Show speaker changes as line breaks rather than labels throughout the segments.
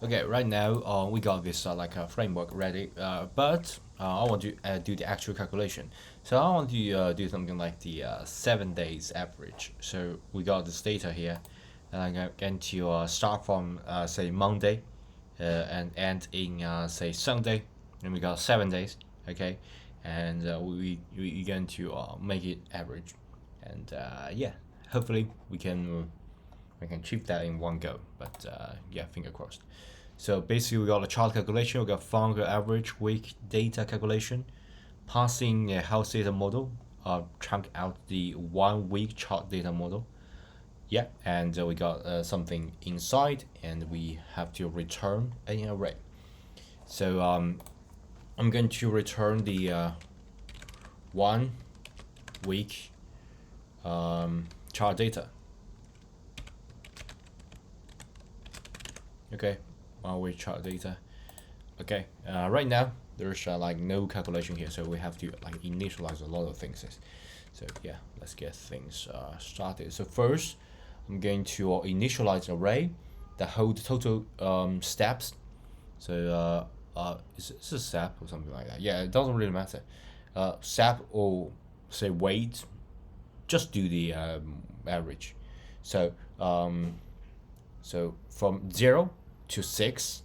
Okay, right now we got this like a framework ready, but I want to do the actual calculation. So I want to do something like the 7 days average. So we got this data here, and I'm going to start from say Monday, and end in say Sunday, and we got 7 days. Okay, and we're going to make it average, and yeah, hopefully we can achieve that in one go. But yeah, finger crossed. So basically, we got a chart calculation, we got founder average week data calculation, passing a health data model, chunk out the 1 week chart data model. Yeah, and we got something inside, and we have to return an array. So I'm going to return the 1 week chart data. Okay, 1 week chart data. Okay, right now there's like no calculation here, so we have to like initialize a lot of things. So yeah, let's get things started. So first, I'm going to initialize an array that holds total steps. So is a step or something like that? Yeah, it doesn't really matter. Step or say weight, just do the average. So so from 0 to 6,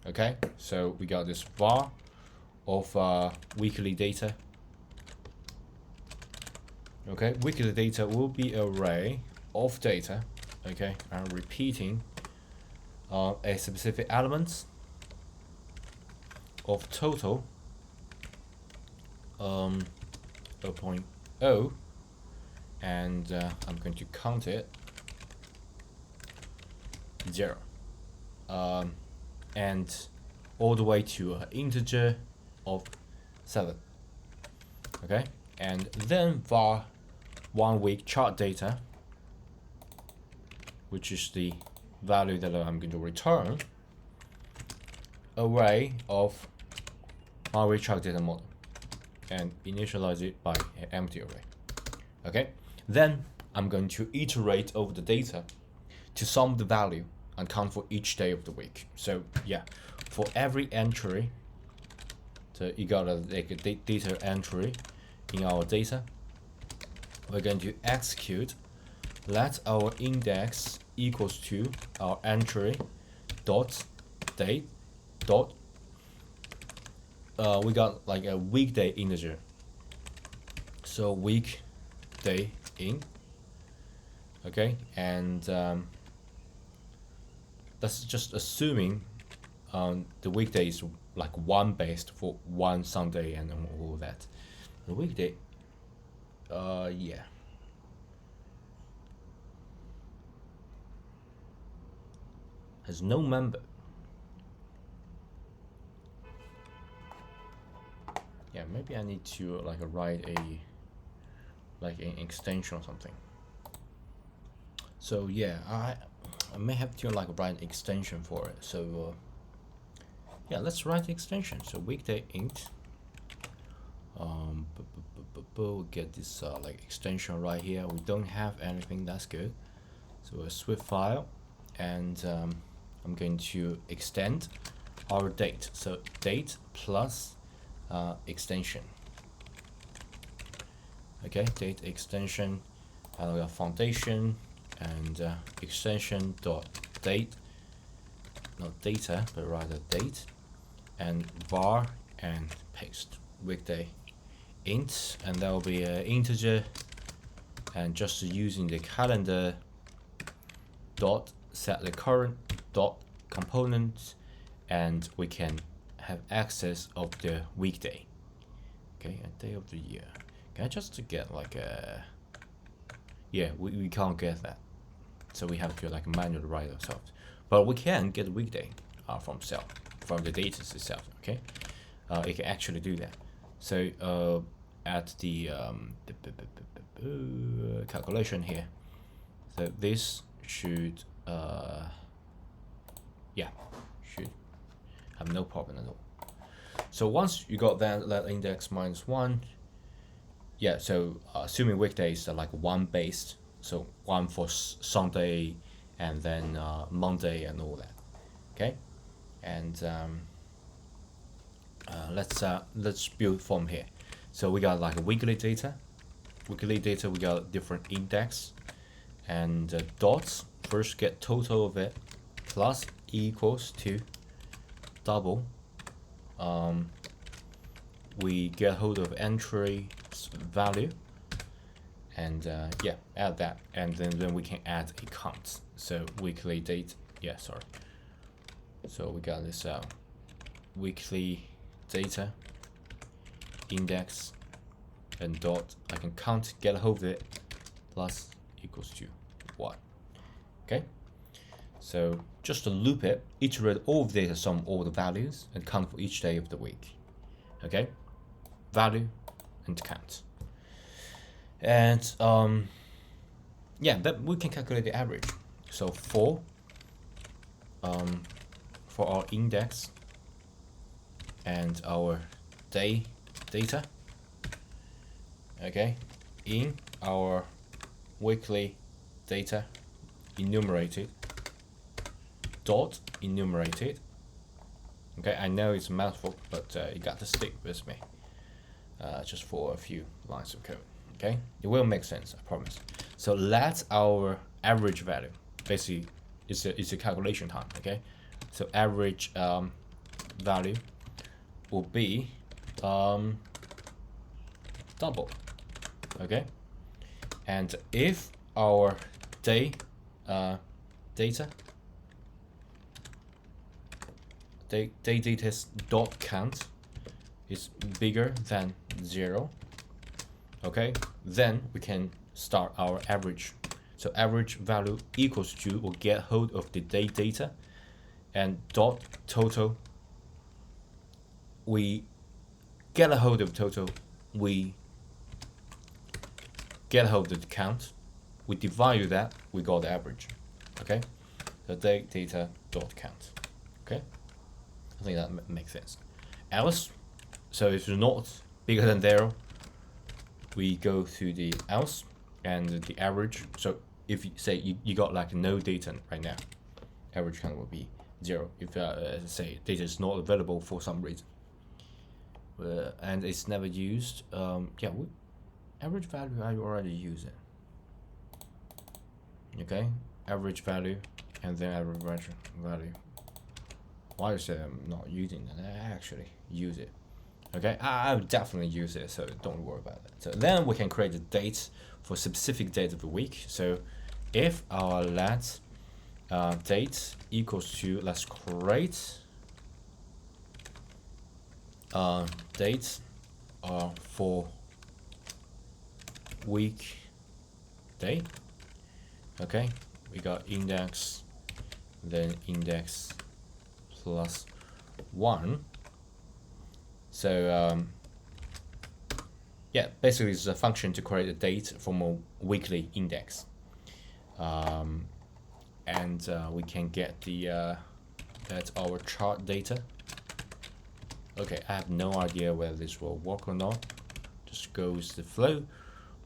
okay, so we got this var of weekly data. Okay, weekly data will be array of data. Okay, I'm repeating a specific elements of total 0.0, and I'm going to count it 0, and all the way to an integer of 7. Okay, and then var 1 week chart data, which is the value that I'm going to return, array of 1 week chart data model, and initialize it by an empty array. Okay, then I'm going to iterate over the data to sum the value and count for each day of the week. So yeah, for every entry, so you got a data entry in our data, we're going to execute let our index equals to our entry dot date dot we got like a weekday integer, so weekday in. Okay, and that's just assuming the weekday is like one based for one Sunday and all that. The weekday, yeah, has no member. Yeah, maybe I need to like write an extension or something. So yeah, I may have to like write an extension for it. So yeah, let's write the extension. So weekday int. We'll get this like extension right here. We don't have anything. That's good. So a Swift file, and I'm going to extend our date. So date plus extension. Okay, date extension, and we have foundation and extension dot date, not data but rather date, and var and paste weekday int, and that will be an integer, and just using the calendar dot set the current dot component, and we can have access of the weekday. Okay, and day of the year. Can I just get like a, yeah, we can't get that, so we have to like manually write ourselves, but we can get the weekday from the data itself. Okay, it can actually do that. So at the calculation here, so this should yeah, should have no problem at all. So once you got that index -1, yeah, so assuming weekdays are like one based, so one for Sunday and then Monday and all that. Okay, and let's build from here. So we got like a weekly data. Weekly data, we got different index and dots. First get total of it plus equals to double. We get hold of entry value and yeah, add that, and then we can add a count. So weekly date, yeah, sorry. So we got this weekly data index and dot. I can count, get a hold of it, plus equals to 1. Okay, so just to loop it, iterate all of the data, sum all the values, and count for each day of the week. Okay, value and count. And yeah, but we can calculate the average. So for our index and our day data, okay, in our weekly data enumerated dot enumerated. Okay, I know it's a mouthful, but you got to stick with me just for a few lines of code. Okay, it will make sense, I promise. So that's our average value. Basically, it's a calculation time. Okay, so average value will be double. Okay, and if our day data dot count is bigger than 0, okay, then we can start our average. So average value equals to, or get hold of the day data, and dot total, we get a hold of total, we get a hold of the count, we divide that, we got the average. Okay, the day data dot count. Okay, I think that makes sense. Else, so if it's not bigger than 0, we go to the else and the average. So if you say you got like no data right now, average count will be 0. If say data is not available for some reason, and it's never used, yeah, average value, I already use it. Okay, average value and then average value. Why is it I'm not using it? I actually use it. Okay, I would definitely use it, so don't worry about that. So then we can create a date for specific date of the week. So if our let date equals to, let's create date for week day. Okay, we got index, then index plus 1. So yeah, basically it's a function to create a date from a weekly index, and we can get the that's our chart data. Okay, I have no idea whether this will work or not. Just goes the flow.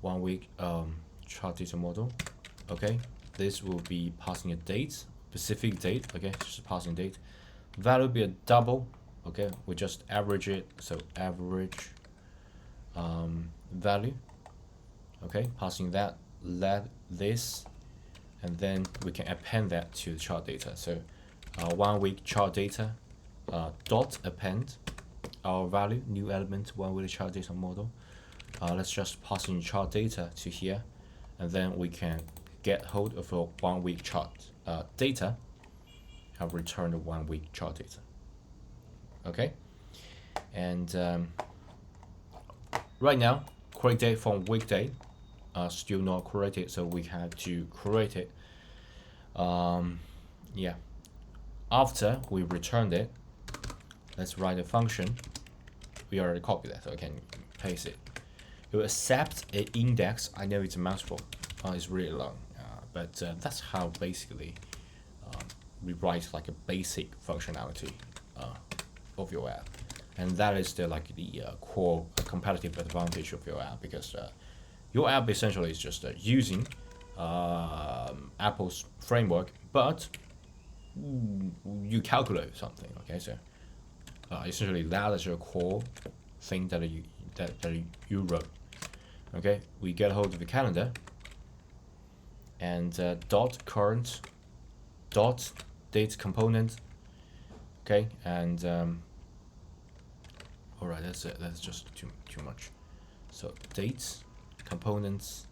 1 week chart data model. Okay, this will be passing a date, specific date. Okay, just passing date. Value will be a double. Okay, we just average it. So average value. Okay, passing that, let this, and then we can append that to the chart data. So 1 week chart data dot append our value, new element, 1 week chart data model. Let's just pass in chart data to here, and then we can get hold of a 1 week chart data and return the 1 week chart data. Okay, and right now create date from weekday still not created, so we have to create it. Yeah, after we returned it, let's write a function. We already copied that, so I can paste it. It will accept an index. I know it's a mouthful, it's really long, but that's how basically we write like a basic functionality of your app, and that is the core competitive advantage of your app, because your app essentially is just using Apple's framework, but you calculate something. Okay, so essentially that is your core thing that you wrote. Okay, we get hold of the calendar and dot current dot date component. Okay, and all right, that's it. That's just too much. So dates components,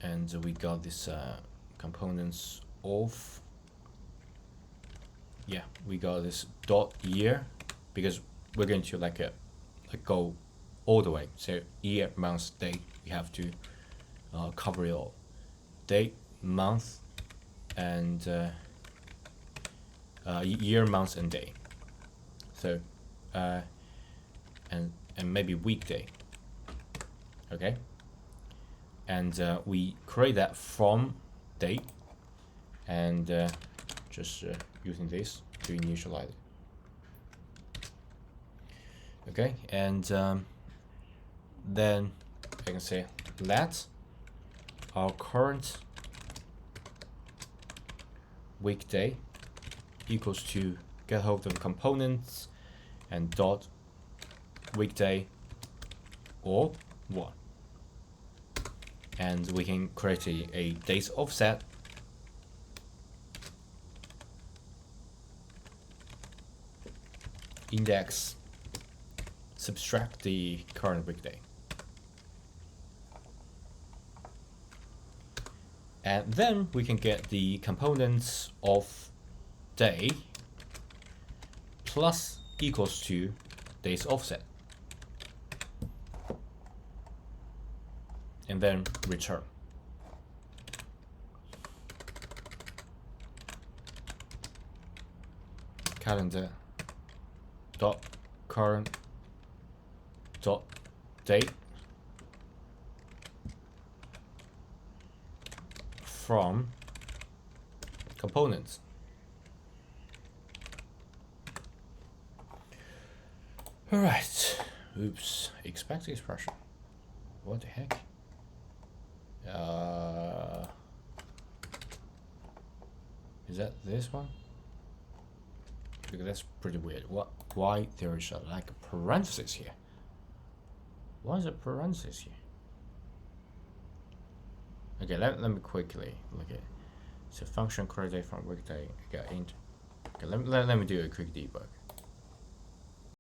and we got this components of, yeah, we got this dot year, because we're going to like go all the way. So year, month, day, we have to cover it all. Day, month, and year, month, and day. So and maybe weekday. Okay, and we create that from date, and just using this to initialize it. Okay, and then I can say let our current weekday equals to get hold of components and dot weekday or 1. And we can create a days offset index, subtract the current weekday. And then we can get the components of day plus equals to days offset. And then return. Calendar dot current dot date from components. All right. Oops. Expect expression. What the heck? Is that this one? Because that's pretty weird. Why there is like a parenthesis here? Why is a parenthesis here? Okay, let me quickly look at it. So function create from weekday, got int. Okay, let me do a quick debug.